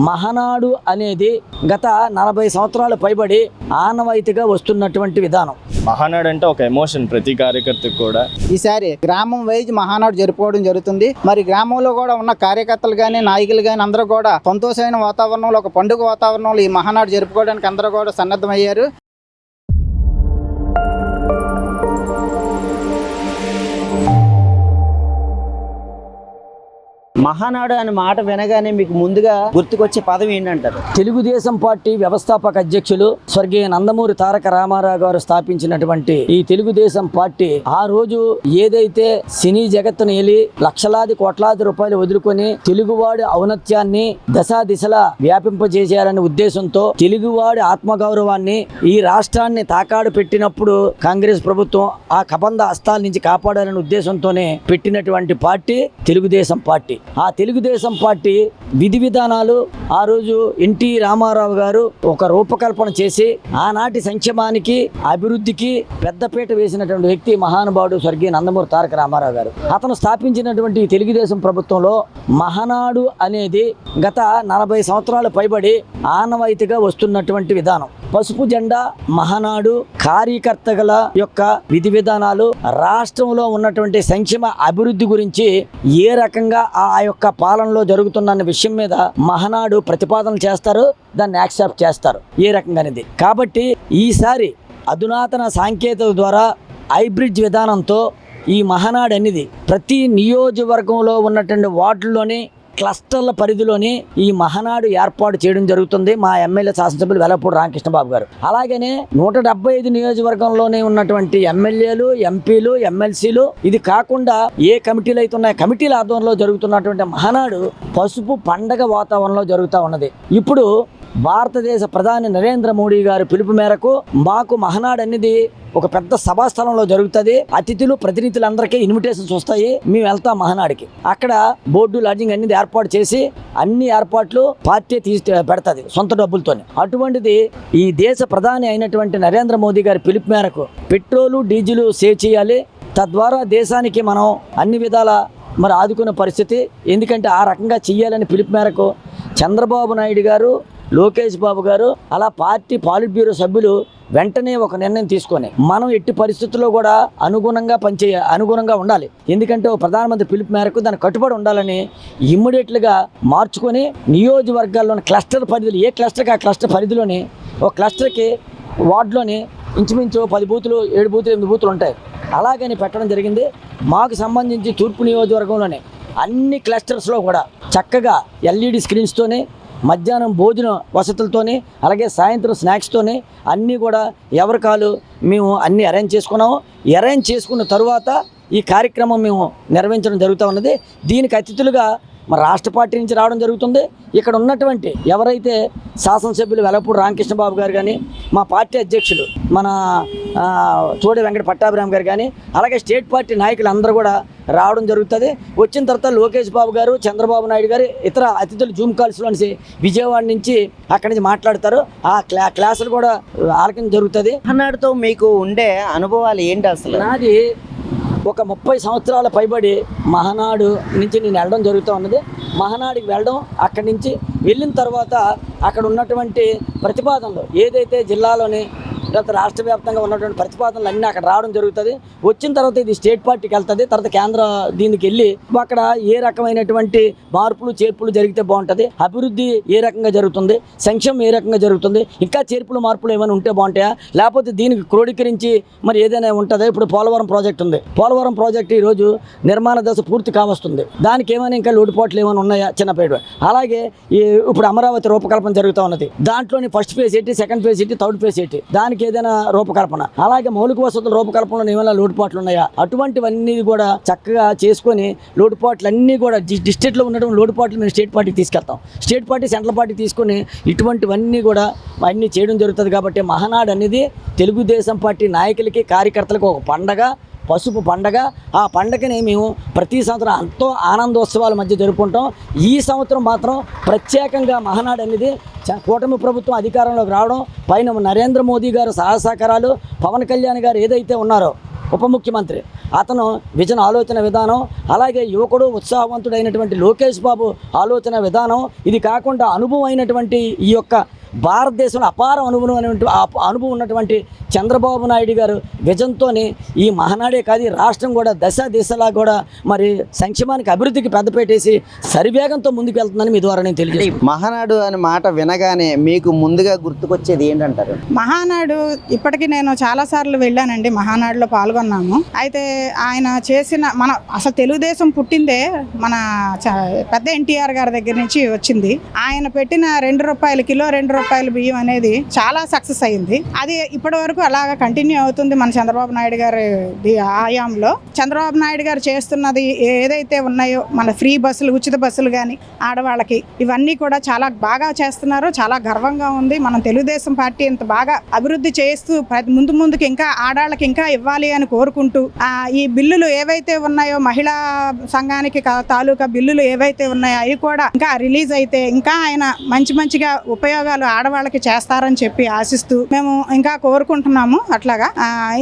మహానాడు అనేది గత 40 సంవత్సరాలు పైబడి ఆనవాయితీగా వస్తున్నటువంటి విధానం. మహానాడు అంటే ఒక ఎమోషన్ ప్రతి కార్యకర్తకు కూడా. ఈసారి గ్రామం వైజ్ మహానాడు జరుపుకోవడం జరుగుతుంది. మరి గ్రామంలో కూడా ఉన్న కార్యకర్తలు కానీ నాయకులు కానీ అందరూ కూడా సంతోషమైన వాతావరణంలో, ఒక పండుగ వాతావరణంలో ఈ మహానాడు జరుపుకోవడానికి అందరూ కూడా సన్నద్ధమయ్యారు. మహానాడు అనే మాట వినగానే మీకు ముందుగా గుర్తుకొచ్చే పదం ఏంటంటారు? తెలుగుదేశం పార్టీ వ్యవస్థాపక అధ్యక్షులు స్వర్గీయ నందమూరి తారక రామారావు గారు స్థాపించినటువంటి ఈ తెలుగుదేశం పార్టీ ఆ రోజు ఏదైతే సినీ జగత్తును ఏలి లక్షలాది కోట్లాది రూపాయలు వదులుకొని తెలుగువాడి ఔన్నత్యాన్ని దశా దిశలా వ్యాపింపజేసేయాలనే ఉద్దేశంతో తెలుగువాడి ఆత్మగౌరవాన్ని ఈ రాష్ట్రాన్ని తాకాడు పెట్టినప్పుడు కాంగ్రెస్ ప్రభుత్వం ఆ కబంధ హస్తాల నుంచి కాపాడాలనే ఉద్దేశంతోనే పెట్టినటువంటి పార్టీ తెలుగుదేశం పార్టీ. ఆ తెలుగుదేశం పార్టీ విధి విధానాలు ఆ రోజు ఎన్టీ రామారావు గారు ఒక రూపకల్పన చేసి ఆనాటి సంక్షేమానికి అభివృద్ధికి పెద్దపీట వేసినటువంటి వ్యక్తి మహానుభావుడు స్వర్గీయ నందమూరి తారక రామారావు గారు. అతను స్థాపించినటువంటి తెలుగుదేశం ప్రభుత్వంలో మహానాడు అనేది గత 40 సంవత్సరాలు పైబడి ఆనవాయితీగా వస్తున్నటువంటి విధానం. పసుపు జెండా, మహానాడు, కార్యకర్తల యొక్క విధి విధానాలు, రాష్ట్రంలో ఉన్నటువంటి సంక్షేమ అభివృద్ధి గురించి ఏ రకంగా ఆ యొక్క పాలనలో జరుగుతున్న విషయం మీద మహానాడు ప్రతిపాదనలు చేస్తారు, దాన్ని యాక్సెప్ట్ చేస్తారు ఏ రకంగా అనేది. కాబట్టి ఈసారి అధునాతన సాంకేతికత ద్వారా హైబ్రిడ్ విధానంతో ఈ మహానాడు అనేది ప్రతి నియోజకవర్గంలో ఉన్నటువంటి వార్డుల్లోని క్లస్టర్ల పరిధిలోని ఈ మహానాడు ఏర్పాటు చేయడం జరుగుతుంది. మా ఎమ్మెల్యే శాసనసభ్యులు వెలపూడి రామకృష్ణబాబు గారు. అలాగనే 175 నియోజకవర్గంలోనే ఉన్నటువంటి ఎమ్మెల్యేలు, ఎంపీలు, ఎమ్మెల్సీలు, ఇది కాకుండా ఏ కమిటీలు అయితే ఉన్నాయో కమిటీల ఆధ్వర్యంలో జరుగుతున్నటువంటి మహానాడు పసుపు పండగ వాతావరణంలో జరుగుతూ ఉన్నది. ఇప్పుడు భారతదేశ ప్రధాని నరేంద్ర మోడీ గారి పిలుపు మేరకు మాకు మహానాడు అనేది ఒక పెద్ద సభాస్థలంలో జరుగుతుంది. అతిథులు, ప్రతినిధులందరికీ ఇన్విటేషన్స్ వస్తాయి. మేము వెళ్తాం మహానాడికి. అక్కడ బోర్డు, లాడ్జింగ్ అన్ని ఏర్పాటు చేసి అన్ని ఏర్పాట్లు పార్టీ పెడుతుంది సొంత డబ్బులతోనే. అటువంటిది ఈ దేశ ప్రధాని అయినటువంటి నరేంద్ర మోదీ గారి పిలుపు మేరకు పెట్రోలు, డీజిల్ సేవ్ చేయాలి. తద్వారా దేశానికి మనం అన్ని విధాల మరి ఆదుకునే పరిస్థితి. ఎందుకంటే ఆ రకంగా చెయ్యాలని పిలుపు మేరకు చంద్రబాబు నాయుడు గారు, లోకేష్ బాబు గారు, అలా పార్టీ పాలిట్ బ్యూరో సభ్యులు వెంటనే ఒక నిర్ణయం తీసుకొని మనం ఎట్టి పరిస్థితుల్లో కూడా అనుగుణంగా ఉండాలి. ఎందుకంటే ప్రధానమంత్రి పిలుపు మేరకు దానికి కట్టుబడి ఉండాలని ఇమ్మీడియట్లుగా మార్చుకొని నియోజకవర్గాల్లోని క్లస్టర్ పరిధిలో ఏ క్లస్టర్కి ఆ క్లస్టర్ పరిధిలోని ఒక క్లస్టర్కి వార్డులోని ఇంచుమించు 10 బూతులు, 7 బూతులు, 8 బూతులు ఉంటాయి. అలాగని పెట్టడం జరిగింది. మాకు సంబంధించి తూర్పు నియోజకవర్గంలోనే అన్ని క్లస్టర్స్లో కూడా చక్కగా LED స్క్రీన్స్తోనే, మధ్యాహ్నం భోజన వసతులతోని, అలాగే సాయంత్రం స్నాక్స్తోని అన్నీ కూడా ఎవరి కాలు మేము అన్నీ అరేంజ్ చేసుకున్నాము. అరేంజ్ చేసుకున్న తరువాత ఈ కార్యక్రమం మేము నిర్వహించడం జరుగుతూ ఉన్నది. దీనికి అతిథులుగా మన రాష్ట్ర పార్టీ నుంచి రావడం జరుగుతుంది. ఇక్కడ ఉన్నటువంటి ఎవరైతే శాసనసభ్యులు వెలపూడి రామకృష్ణబాబు గారు కానీ, మా పార్టీ అధ్యక్షులు మన చోడి వెంకట పట్టాభిరామ్ గారు కానీ, అలాగే స్టేట్ పార్టీ నాయకులు అందరూ కూడా రావడం జరుగుతుంది. వచ్చిన తర్వాత లోకేష్ బాబు గారు, చంద్రబాబు నాయుడు గారు, ఇతర అతిథులు జూమ్ కాల్స్లో విజయవాడ నుంచి అక్కడి నుంచి మాట్లాడతారు. ఆ క్లాసులు కూడా ఆలకించడం జరుగుతుంది. మహానాడుతో మీకు ఉండే అనుభవాలు ఏంటి? అసలు నాది ఒక 30 సంవత్సరాల పైబడి మహానాడు నుంచి నేను వెళ్ళడం జరుగుతూ ఉన్నది. మహానాడికి వెళ్ళడం, అక్కడి నుంచి వెళ్ళిన తర్వాత అక్కడ ఉన్నటువంటి ప్రతిపాదనలు ఏదైతే జిల్లాలోని లేకపోతే రాష్ట్ర వ్యాప్తంగా ఉన్నటువంటి ప్రతిపాదనలు అన్నీ అక్కడ రావడం జరుగుతుంది. వచ్చిన తర్వాత ఇది స్టేట్ పార్టీకి వెళ్తుంది. తర్వాత కేంద్ర దీనికి వెళ్ళి అక్కడ ఏ రకమైనటువంటి మార్పులు చేర్పులు జరిగితే బాగుంటుంది, అభివృద్ధి ఏ రకంగా జరుగుతుంది, సంక్షేమం ఏ రకంగా జరుగుతుంది, ఇంకా చేర్పులు మార్పులు ఏమైనా ఉంటే బాగుంటాయా, లేకపోతే దీనికి క్రోడీకరించి మరి ఏదైనా ఉంటుందా. ఇప్పుడు పోలవరం ప్రాజెక్ట్ ఉంది. పోలవరం ప్రాజెక్ట్ ఈరోజు నిర్మాణ దశ పూర్తి కావస్తుంది. దానికి ఏమైనా ఇంకా లోటుపాట్లు ఏమైనా ఉన్నాయా చిన్నపేట. అలాగే ఇప్పుడు అమరావతి రూపకల్పన జరుగుతూ ఉన్నది. దాంట్లోని ఫస్ట్ ఫేజ్ ఏంటి, సెకండ్ ఫేజ్ ఏంటి, థర్డ్ ఫేజ్ ఏంటి, దానికి ఏదైనా రూపకల్పన, అలాగే మౌలిక వసతుల రూపకల్పనలో ఏమైనా లోటుపాట్లు ఉన్నాయా, అటువంటివన్నీ కూడా చక్కగా చేసుకొని లోటుపాట్లన్నీ కూడా డిస్ట్రిక్ట్లో ఉన్నటువంటి లోటుపాట్లు మేము స్టేట్ పార్టీకి తీసుకెళ్తాం. స్టేట్ పార్టీ సెంట్రల్ పార్టీ తీసుకొని ఇటువంటివన్నీ కూడా అన్నీ చేయడం జరుగుతుంది. కాబట్టి మహానాడు అనేది తెలుగుదేశం పార్టీ నాయకులకి, కార్యకర్తలకు ఒక పండగ, పసుపు పండగ. ఆ పండగని మేము ప్రతి సంవత్సరం ఎంతో ఆనందోత్సవాల మధ్య జరుపుకుంటాం. ఈ సంవత్సరం మాత్రం ప్రత్యేకంగా మహానాడు అనేది కూటమి ప్రభుత్వం అధికారంలోకి రావడం, పైన నరేంద్ర మోదీ గారు సహాయ సహకారాలు, పవన్ కళ్యాణ్ గారు ఏదైతే ఉన్నారో ఉప ముఖ్యమంత్రి, అతను విజన్ ఆలోచన విధానం, అలాగే యువకుడు ఉత్సాహవంతుడైనటువంటి లోకేష్ బాబు ఆలోచన విధానం, ఇది కాకుండా అనుభవం అయినటువంటి ఈ యొక్క భారతదేశంలో అపార అనుభవం ఉన్నటువంటి చంద్రబాబు నాయుడు గారు విజన్తోని ఈ మహానాడే కాదు, ఈ రాష్ట్రం కూడా దిశలా కూడా మరి సంక్షేమానికి అభివృద్ధికి పెద్దపేటేసి సరివేగంతో ముందుకు వెళ్తుందని మీ ద్వారా నేను తెలియజేస్తాను. మహానాడు అనే మాట వినగానే మీకు ముందుగా గుర్తుకొచ్చేది ఏంటంటారు? మహానాడు ఇప్పటికీ నేను చాలాసార్లు వెళ్ళానండి, మహానాడులో పాల్గొన్నాము. అయితే ఆయన చేసిన అసలు తెలుగుదేశం పుట్టిందే మన పెద్ద ఎన్టీఆర్ గారి దగ్గర నుంచి వచ్చింది. ఆయన పెట్టిన ₹2 కిలో ₹2 బియ్యం అనేది చాలా సక్సెస్ అయింది. అది ఇప్పటి వరకు అలాగా కంటిన్యూ అవుతుంది మన చంద్రబాబు నాయుడు గారి హయాంలో. చంద్రబాబు నాయుడు గారు చేస్తున్నది ఏదైతే ఉన్నాయో, మన ఫ్రీ బస్సులు, ఉచిత బస్సులు కానీ ఆడవాళ్ళకి, ఇవన్నీ కూడా చాలా బాగా చేస్తున్నారు. చాలా గర్వంగా ఉంది. మనం తెలుగుదేశం పార్టీ ఇంత బాగా అభివృద్ధి చేస్తూ ముందుకు ఇంకా ఆడవాళ్ళకి ఇంకా ఇవ్వాలి అని కోరుకుంటూ, ఈ బిల్లులు ఏవైతే ఉన్నాయో, మహిళా సంఘానికి తాలూకా బిల్లులు ఏవైతే ఉన్నాయో అవి కూడా ఇంకా రిలీజ్ అయితే ఇంకా ఆయన మంచిగా ఉపయోగాలు ఆడవాళ్ళకి చేస్తారని చెప్పి ఆశిస్తూ మేము ఇంకా కోరుకుంటున్నాము. అట్లాగా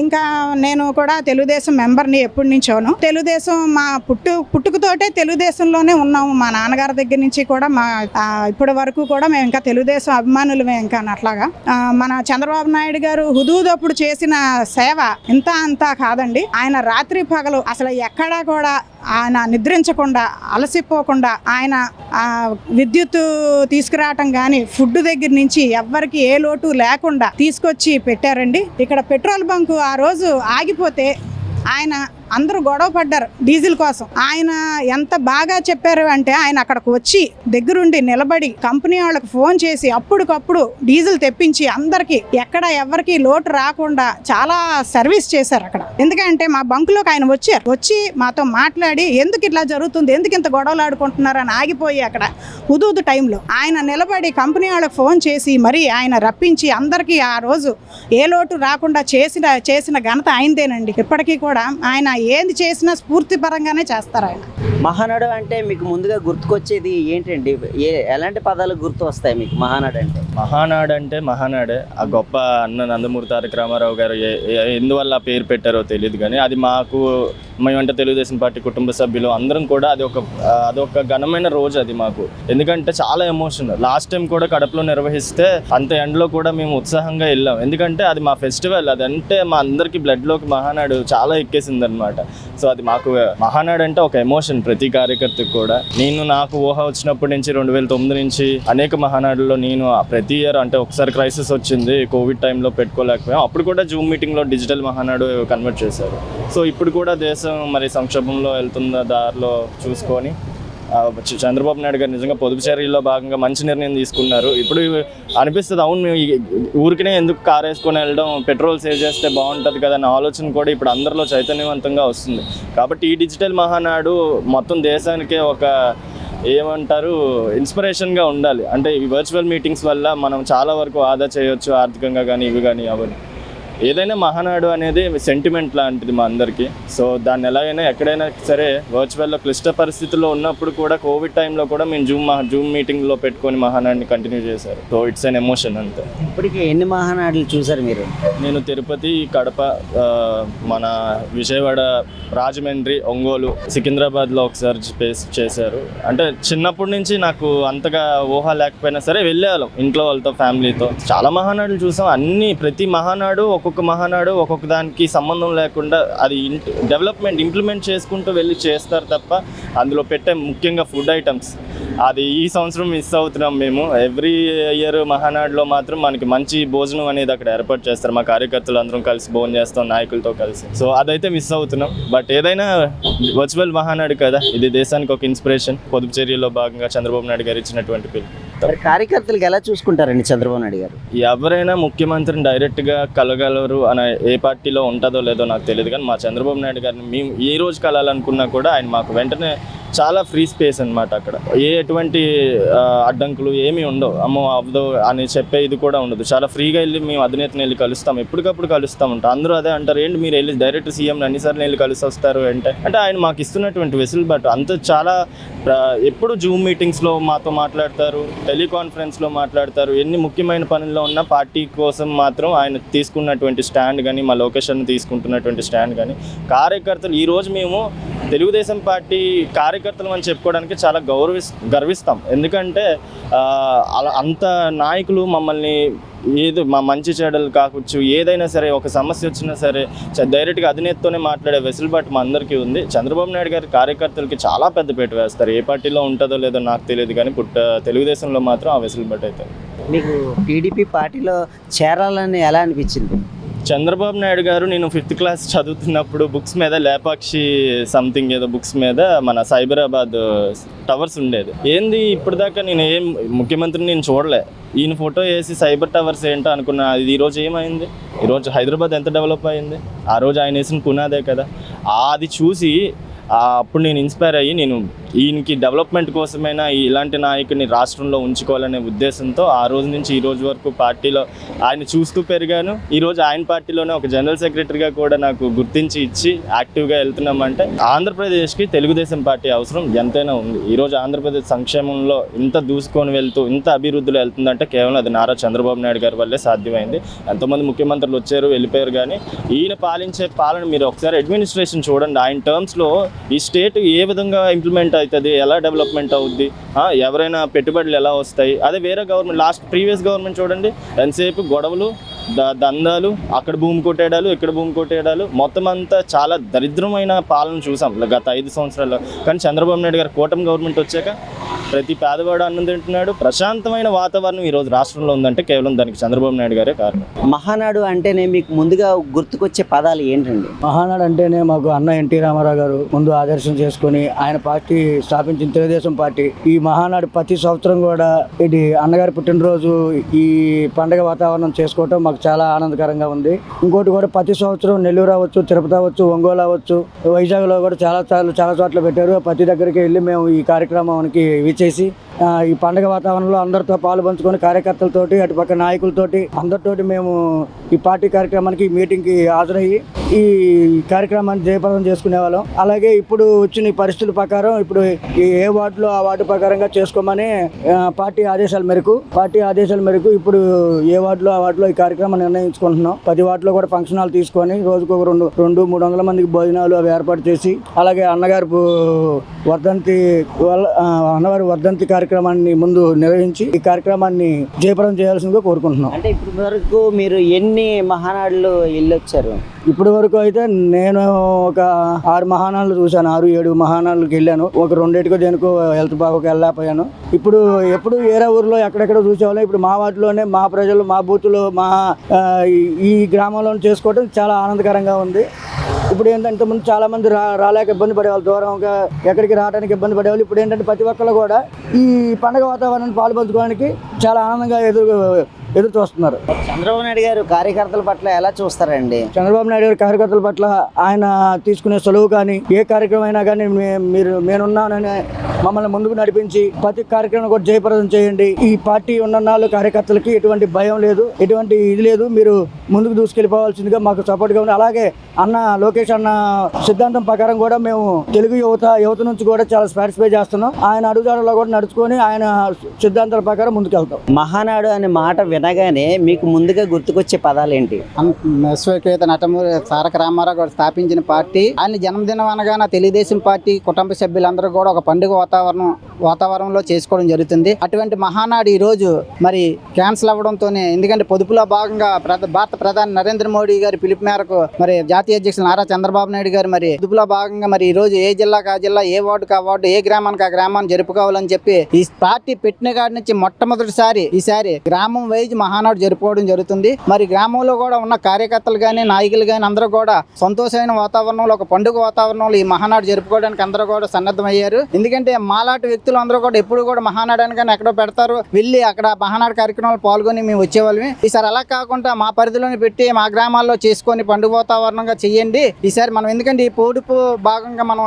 ఇంకా నేను కూడా తెలుగుదేశం మెంబర్ని ఎప్పటి నుంచోను. తెలుగుదేశం మా పుట్టుకతోటే తెలుగుదేశంలోనే ఉన్నాము. మా నాన్నగారి దగ్గర నుంచి కూడా ఇప్పటి వరకు కూడా మేము ఇంకా తెలుగుదేశం అభిమానులమే. ఇంకా అట్లాగా మన చంద్రబాబు నాయుడు గారు హుదూదప్పుడు చేసిన సేవ ఇంత అంతా కాదండి. ఆయన రాత్రి పగలు అసలు ఎక్కడా కూడా ఆయన నిద్రించకుండా, అలసిపోకుండా ఆయన విద్యుత్ తీసుకురావటం కానీ, ఫుడ్ దగ్గర నుంచి ఎవ్వరికి ఏ లోటు లేకుండా తీసుకొచ్చి పెట్టారండి. ఇక్కడ పెట్రోల్ బంకు ఆ రోజు ఆగిపోతే ఆయన అందరూ గొడవ పడ్డారు డీజిల్ కోసం. ఆయన ఎంత బాగా చెప్పారు అంటే, ఆయన అక్కడికి వచ్చి దగ్గరుండి నిలబడి కంపెనీ వాళ్ళకి ఫోన్ చేసి అప్పటికప్పుడు డీజిల్ తెప్పించి అందరికి ఎక్కడ ఎవరికి లోటు రాకుండా చాలా సర్వీస్ చేశారు అక్కడ. ఎందుకంటే మా బంకులోకి ఆయన వచ్చి మాతో మాట్లాడి ఎందుకు ఇట్లా జరుగుతుంది, ఎందుకు ఇంత గొడవలు ఆడుకుంటున్నారు అని ఆగిపోయి అక్కడ హుదూదు టైంలో ఆయన నిలబడి కంపెనీ వాళ్ళకి ఫోన్ చేసి మరి ఆయన రప్పించి అందరికీ ఆ రోజు ఏ లోటు రాకుండా చేసిన ఘనత ఆయనదేనండి. ఇప్పటికీ కూడా ఆయన ఏది చేసినా స్ఫూర్తి పరంగానే చేస్తారు ఆయన. మహానాడు అంటే మీకు ముందుగా గుర్తుకొచ్చేది ఏంటండి? ఎలాంటి పదాలు గుర్తు వస్తాయి మీకు మహానాడు అంటే? మహానాడే. ఆ గొప్ప అన్న నందమూరి తారక రామారావు గారు ఎందువల్ల ఆ పేరు పెట్టారో తెలియదు, కానీ అది మేమంటే తెలుగుదేశం పార్టీ కుటుంబ సభ్యులు అందరం కూడా అదొక ఘనమైన రోజు అది మాకు. ఎందుకంటే చాలా ఎమోషన్. లాస్ట్ టైం కూడా కడపలో నిర్వహిస్తే అంత ఎండలో కూడా మేము ఉత్సాహంగా వెళ్ళాం. ఎందుకంటే అది మా ఫెస్టివల్. అదంటే మా అందరికీ బ్లడ్లోకి మహానాడు చాలా ఎక్కేసింది అనమాట. సో అది మాకు మహానాడు అంటే ఒక ఎమోషన్ ప్రతి కార్యకర్తకు కూడా. నాకు ఊహ వచ్చినప్పటి నుంచి 2009 నుంచి అనేక మహానాడుల్లో నేను ప్రతి ఇయర్, అంటే ఒకసారి క్రైసిస్ వచ్చింది, కోవిడ్ టైంలో పెట్టుకోలేకపోయాం. అప్పుడు కూడా జూమ్ మీటింగ్లో డిజిటల్ మహానాడు కన్వర్ట్ చేశారు. సో ఇప్పుడు కూడా దేశం మరి సంక్షోభంలో వెళ్తున్న దారిలో చూసుకొని చంద్రబాబు నాయుడు గారు నిజంగా పొదుపు చర్యల్లో భాగంగా మంచి నిర్ణయం తీసుకున్నారు. ఇప్పుడు అనిపిస్తుంది, అవును మేము ఊరికినే ఎందుకు కార్ వేసుకొని వెళ్ళడం, పెట్రోల్ సేవ్ చేస్తే బాగుంటుంది కదా అన్న ఆలోచన కూడా ఇప్పుడు అందరిలో చైతన్యవంతంగా వస్తుంది. కాబట్టి ఈ డిజిటల్ మహానాడు మొత్తం దేశానికే ఒక ఇన్స్పిరేషన్గా ఉండాలి. అంటే ఈ వర్చువల్ మీటింగ్స్ వల్ల మనం చాలా వరకు ఆదా చేయొచ్చు, ఆర్థికంగా కానీ ఇవి కానీ అవన్నీ. ఏదైనా మహానాడు అనేది సెంటిమెంట్ లాంటిది మా అందరికీ. సో దాన్ని ఎలాగైనా ఎక్కడైనా సరే వర్చువల్లో క్లిష్ట పరిస్థితుల్లో ఉన్నప్పుడు కూడా, కోవిడ్ టైంలో కూడా మేము జూమ్ మీటింగ్లో పెట్టుకొని మహానాడిని కంటిన్యూ చేశారు. సో ఇట్స్ అన్ ఎమోషన్ అంతే. ఇప్పటికీ ఎన్ని మహానాడులు చూసారు మీరు? నేను తిరుపతి, కడప, మన విజయవాడ, రాజమండ్రి, ఒంగోలు, సికింద్రాబాద్లో ఒకసారి చేశారు. అంటే చిన్నప్పటి నుంచి నాకు అంతగా ఊహ లేకపోయినా సరే వెళ్ళేవాళ్ళం ఇంట్లో వాళ్ళతో, ఫ్యామిలీతో. చాలా మహానాడులు చూసాం. ప్రతి మహానాడు ఒక్కొక్క మహానాడు ఒక్కొక్క దానికి సంబంధం లేకుండా అది డెవలప్మెంట్ ఇంప్లిమెంట్ చేసుకుంటూ వెళ్ళి చేస్తారు తప్ప అందులో పెట్టే ముఖ్యంగా ఫుడ్ ఐటమ్స్ అది ఈ సంవత్సరం మిస్ అవుతున్నాం మేము. ఎవ్రీ ఇయర్ మహానాడులో మాత్రం మనకి మంచి భోజనం అనేది అక్కడ ఏర్పాటు చేస్తారు. మా కార్యకర్తలు అందరం కలిసి భోజనం చేస్తాం నాయకులతో కలిసి. సో అదైతే మిస్ అవుతున్నాం. బట్ ఏదైనా వర్చువల్ మహానాడు కదా, ఇది దేశానికి ఒక ఇన్స్పిరేషన్. పొదుపు చర్యల్లో భాగంగా చంద్రబాబు నాయుడు గారు ఇచ్చినటువంటి పిలుపు. కార్యకర్తలకు ఎలా చూసుకుంటారండి చంద్రబాబు నాయుడు గారు? ఎవరైనా ముఖ్యమంత్రిని డైరెక్ట్గా కలగలరు అనే ఏ పార్టీలో ఉంటుందో లేదో నాకు తెలియదు, కానీ మా చంద్రబాబు నాయుడు గారిని మేము ఏ రోజు కలాలనుకున్నా కూడా ఆయన మాకు వెంటనే చాలా ఫ్రీ స్పేస్ అనమాట. అక్కడ ఎటువంటి అడ్డంకులు ఏమీ ఉండవు. అమ్మో అవ్వదు అని చెప్పే ఇది కూడా ఉండదు. చాలా ఫ్రీగా వెళ్ళి మేము అధినేతను వెళ్ళి కలుస్తాం, ఎప్పటికప్పుడు కలుస్తూ ఉంటాం. అందరూ అదే అంటారు, ఏంటి మీరు వెళ్ళి డైరెక్ట్ సీఎంని అన్నిసార్లు వెళ్ళి కలిసి వస్తారు అంటే ఆయన మాకు ఇస్తున్నటువంటి వెసులుబాటు అంత చాలా. ఎప్పుడు జూమ్ మీటింగ్స్లో మాతో మాట్లాడతారు, టెలికాన్ఫరెన్స్లో మాట్లాడతారు. ఎన్ని ముఖ్యమైన పనుల్లో ఉన్న పార్టీ కోసం మాత్రం ఆయన తీసుకున్నటువంటి స్టాండ్ కానీ, మా లొకేషన్ తీసుకుంటున్నటువంటి స్టాండ్ కానీ, కార్యకర్తలు ఈరోజు మేము తెలుగుదేశం పార్టీ కార్యకర్తలు అని చెప్పుకోవడానికి చాలా గర్విస్తాం. ఎందుకంటే అలా అంత నాయకులు మమ్మల్ని ఏదో మా మంచి చెడ్డలు కావచ్చు, ఏదైనా సరే ఒక సమస్య వచ్చినా సరే డైరెక్ట్గా అధినేతతోనే మాట్లాడే వెసులుబాటు మా అందరికీ ఉంది. చంద్రబాబు నాయుడు గారి కార్యకర్తలకి చాలా పెద్దపీట వేస్తారు. ఏ పార్టీలో ఉంటుందో లేదో నాకు తెలియదు, కానీ తెలుగుదేశంలో మాత్రం ఆ వెసులుబాటు అవుతుంది. మీకు టీడీపీ పార్టీలో చేరాలని ఎలా అనిపించింది? చంద్రబాబు నాయుడు గారు నేను 5th క్లాస్ చదువుతున్నప్పుడు బుక్స్ మీద లేపాక్షి సంథింగ్ ఏదో బుక్స్ మీద మన సైబరాబాద్ టవర్స్ ఉండేది. ఏంది ఇప్పటిదాకా నేను ఏం ముఖ్యమంత్రిని నేను చూడలే, ఈయన ఫోటో వేసి సైబర్ టవర్స్ ఏంటో అనుకున్నా. ఇది ఈరోజు ఏమైంది? ఈరోజు హైదరాబాద్ ఎంత డెవలప్ అయింది? ఆ రోజు ఆయన వేసిన పునాదే కదా. అది చూసి అప్పుడు నేను ఇన్స్పైర్ అయ్యి నేను ఈయనకి డెవలప్మెంట్ కోసమైనా ఇలాంటి నాయకుడిని రాష్ట్రంలో ఉంచుకోవాలనే ఉద్దేశంతో ఆ రోజు నుంచి ఈ రోజు వరకు పార్టీలో ఆయన చూస్తూ పెరిగాను. ఈరోజు ఆయన పార్టీలోనే ఒక జనరల్ సెక్రటరీగా కూడా నాకు గుర్తించి ఇచ్చి యాక్టివ్గా వెళ్తున్నామంటే ఆంధ్రప్రదేశ్కి తెలుగుదేశం పార్టీ అవసరం ఎంతైనా ఉంది. ఈరోజు ఆంధ్రప్రదేశ్ సంక్షేమంలో ఇంత దూసుకొని వెళ్తూ ఇంత అభివృద్ధిలో వెళ్తుందంటే కేవలం అది నారా చంద్రబాబు నాయుడు గారి వల్లే సాధ్యమైంది. ఎంతోమంది ముఖ్యమంత్రులు వచ్చారు వెళ్ళిపోయారు, కానీ ఈయన పాలించే పాలన మీరు ఒకసారి అడ్మినిస్ట్రేషన్ చూడండి. ఆయన టర్మ్స్లో ఈ స్టేట్ ఏ విధంగా ఇంప్లిమెంట్ అవుతుంది, ఎలా డెవలప్మెంట్ అవుద్ది, ఎవరైనా పెట్టుబడులు ఎలా వస్తాయి. అదే వేరే గవర్నమెంట్ ప్రీవియస్ గవర్నమెంట్ చూడండి, ఎంతసేపు గొడవలు, దందాలు, అక్కడ భూమి కొట్టేయడాలు, ఇక్కడ భూమి కొట్టేయడాలు, మొత్తం అంతా చాలా దరిద్రమైన పాలన చూసాం గత 5 సంవత్సరాల్లో. కానీ చంద్రబాబు నాయుడు గారు కూటమి గవర్నమెంట్ వచ్చాక ప్రతి పేదవాడు అన్నం తింటున్నాడు. ప్రశాంతమైన వాతావరణం ఈరోజు రాష్ట్రంలో ఉందంటే కేవలం దానికి చంద్రబాబు నాయుడు గారే కారణం. మహానాడు అంటేనే మీకు ముందుగా గుర్తుకొచ్చే పదాలు ఏంటండి? మహానాడు అంటేనే మాకు అన్న ఎన్టీ రామారావు గారు ముందు ఆదర్శం చేసుకొని ఆయన పార్టీ స్థాపించిన తెలుగుదేశం పార్టీ. ఈ మహానాడు ప్రతి సంవత్సరం కూడా ఇది అన్నగారి పుట్టినరోజు ఈ పండగ వాతావరణం చేసుకోవటం మాకు చాలా ఆనందకరంగా ఉంది. ఇంకోటి కూడా ప్రతి సంవత్సరం నెల్లూరు అవ్వచ్చు, తిరుపతి అవ్వచ్చు, ఒంగోలు అవ్వచ్చు, వైజాగ్లో కూడా చాలా చోట్ల పెట్టారు. ప్రతి దగ్గరికి వెళ్ళి మేము ఈ కార్యక్రమానికి చేసి ఈ పండుగ వాతావరణంలో అందరితో పాలు పంచుకొని కార్యకర్తలతోటి అటుపక్క నాయకులతోటి అందరితోటి మేము ఈ పార్టీ కార్యక్రమానికి మీటింగ్కి హాజరయ్యి ఈ కార్యక్రమాన్ని జయప్రదం చేసుకునే వాళ్ళం. అలాగే ఇప్పుడు వచ్చిన పరిస్థితుల ప్రకారం ఇప్పుడు ఏ వార్డులో ఆ వార్డు ప్రకారంగా చేసుకోమని పార్టీ ఆదేశాల మేరకు ఇప్పుడు ఏ వార్డులో ఆ వార్డులో ఈ కార్యక్రమం నిర్ణయించుకుంటున్నాం. 10 వార్డులో కూడా ఫంక్షన్ హాల్ తీసుకొని రోజుకు ఒక 200-300 మందికి భోజనాలు అవి ఏర్పాటు చేసి, అలాగే అన్నగారి వర్ధంతి కార్యక్రమాన్ని ముందు నిర్వహించి ఈ కార్యక్రమాన్ని జయప్రదం చేయాల్సిందిగా కోరుకుంటున్నాం. అంటే ఇప్పటి వరకు మీరు ఎన్ని మహానాడులు వెళ్ళొచ్చారు? ఇప్పటి వరకు అయితే నేను ఒక 6 మహానాడులు చూశాను, 6-7 మహానాడులకు వెళ్ళాను. ఒక 2 దేనికో హెల్త్ బాగోక వెళ్ళలేకపోయాను. ఇప్పుడు ఎప్పుడు వేరే ఊర్లో ఎక్కడెక్కడ చూసేవాళ్ళం. ఇప్పుడు మా వాటిలోనే మా ప్రజలు మా బూతులో మా ఈ గ్రామంలో చేసుకోవడం చాలా ఆనందకరంగా ఉంది. ఇప్పుడు ఏంటంటే ముందు చాలా మంది రాలేక ఇబ్బంది పడేవాళ్ళు, దూరంగా ఎక్కడికి రావడానికి ఇబ్బంది పడేవాళ్ళు. ఇప్పుడు ఏంటంటే ప్రతి ఒక్కళ్ళు కూడా ఈ పండుగ వాతావరణాన్ని పాల్పంచుకోవడానికి చాలా ఆనందంగా ఎదురు చూస్తున్నారు. చంద్రబాబు నాయుడు గారు కార్యకర్తల పట్ల ఎలా చూస్తారండి? చంద్రబాబు నాయుడు గారి కార్యకర్తల పట్ల ఆయన తీసుకునే సొలువు కానీ ఏ కార్యక్రమం అయినా కానీ నేనున్నానని మమ్మల్ని ముందుకు నడిపించి ప్రతి కార్యక్రమం కూడా జయప్రదం చేయండి. ఈ పార్టీ ఉన్న నాలుగు కార్యకర్తలకి ఎటువంటి భయం లేదు, ఎటువంటి ఇది లేదు, మీరు ముందుకు దూసుకెళ్ళిపోవాల్సిందిగా మాకు సపోర్ట్గా ఉంది. అలాగే అన్న లోకేష్ అన్న సిద్ధాంతం ప్రకారం కూడా మేము తెలుగు యువత నుంచి కూడా చాలా పార్టిసిపేట్ చేస్తున్నాం. ఆయన అడుగుదాడులో కూడా నడుచుకొని ఆయన సిద్ధాంతాల ప్రకారం ముందుకు వెళ్తాం. మహానాడు అనే మాట వినగానే మీకు ముందుగా గుర్తుకొచ్చే పదాలు ఏంటి? విశ్వవిఖ్యాత నటమూరి తారక రామారావు గారు స్థాపించిన పార్టీ. ఆయన జన్మదినం అనగా తెలుగుదేశం పార్టీ కుటుంబ సభ్యులందరూ కూడా ఒక పండుగ వాతావరణంలో చేసుకోవడం జరుగుతుంది. అటువంటి మహానాడు ఈ రోజు మరి క్యాన్సిల్ అవ్వడంతోనే, ఎందుకంటే పొదుపులో భాగంగా భారత ప్రధాని నరేంద్ర మోడీ గారి పిలుపు మేరకు మరి జాతీయ అధ్యక్షులు నారా చంద్రబాబు నాయుడు గారు మరి పొదుపులో భాగంగా మరి ఈ రోజు ఏ జిల్లాకు ఆ జిల్లా, ఏ వార్డుకు ఆ వార్డు, ఏ గ్రామానికి ఆ గ్రామాన్ని జరుపుకోవాలని చెప్పి ఈ పార్టీ పెట్టిన కాడి నుంచి మొట్టమొదటిసారి ఈసారి గ్రామం వైజ్ మహానాడు జరుపుకోవడం జరుగుతుంది. మరి గ్రామంలో కూడా ఉన్న కార్యకర్తలు కానీ నాయకులు కానీ అందరూ కూడా సంతోషమైన వాతావరణంలో, ఒక పండుగ వాతావరణంలో ఈ మహానాడు జరుపుకోవడానికి అందరూ కూడా సన్నద్ధమయ్యారు. ఎందుకంటే మాలాంటి వ్యక్తులు అందరూ కూడా ఎప్పుడు కూడా మహానాడు కానీ ఎక్కడో పెడతారు, వెళ్ళి అక్కడ మహానాడు కార్యక్రమాలు పాల్గొని మేము వచ్చేవాళ్ళమే. ఈసారి అలా కాకుండా మా పరిధిలోని పెట్టి మా గ్రామాల్లో చేసుకొని పండుగ వాతావరణంగా చెయ్యండి ఈసారి మనం. ఎందుకంటే ఈ పొదుపు భాగంగా మనం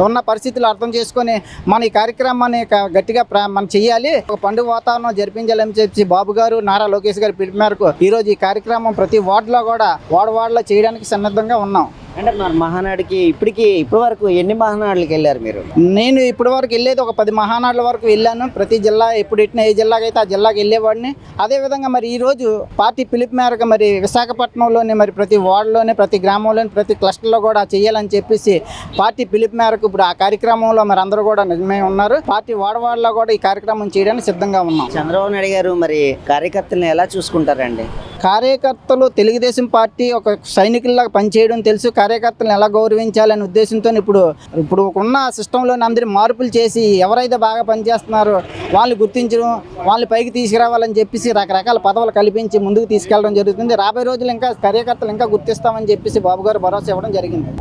ఉన్న పరిస్థితులు అర్థం చేసుకొని మన ఈ కార్యక్రమాన్ని గట్టిగా మనం చేయాలి, ఒక పండుగ వాతావరణం జరిపించాలని చెప్పి బాబు గారు నారా లోకేష్ గారి పిలుపు మేరకు ఈరోజు ఈ కార్యక్రమం ప్రతి వార్డులో కూడా వార్డులో చేయడానికి సన్నద్ధంగా ఉన్నాం. అంటే మరి మహానాడుకి ఇప్పటి వరకు ఎన్ని మహానాడులకు వెళ్ళారు మీరు? నేను ఇప్పటి వరకు వెళ్ళేది ఒక 10 మహానాడుల వరకు వెళ్ళాను. ప్రతి జిల్లా ఎప్పుడు ఎట్టిన ఏ జిల్లాకైతే ఆ జిల్లాకి వెళ్ళేవాడిని. అదేవిధంగా మరి ఈరోజు పార్టీ పిలుపు మేరకు మరి విశాఖపట్నంలోని మరి ప్రతి వార్డులోని ప్రతి గ్రామంలోని ప్రతి క్లస్టర్లో కూడా చేయాలని చెప్పేసి పార్టీ పిలుపు మేరకు ఇప్పుడు ఆ కార్యక్రమంలో మరి అందరూ కూడా నిజమే ఉన్నారు. పార్టీ వాడవాడలో కూడా ఈ కార్యక్రమం చేయడానికి సిద్ధంగా ఉన్నాం. చంద్రబాబు నాయుడు గారు మరి కార్యకర్తలను ఎలా చూసుకుంటారండి? కార్యకర్తలు తెలుగుదేశం పార్టీ ఒక సైనికుల్లాగా పనిచేయడం తెలుసు. కార్యకర్తలను ఎలా గౌరవించాలనే ఉద్దేశంతో ఇప్పుడు ఉన్న సిస్టంలోని అందరి మార్పులు చేసి ఎవరైతే బాగా పనిచేస్తున్నారో వాళ్ళు గుర్తించడం, వాళ్ళని పైకి తీసుకురావాలని చెప్పేసి రకరకాల పదవులు కల్పించి ముందుకు తీసుకెళ్ళడం జరుగుతుంది. రాబోయే రోజులు ఇంకా కార్యకర్తలు ఇంకా గుర్తిస్తామని చెప్పేసి బాబు గారు భరోసా ఇవ్వడం జరిగింది.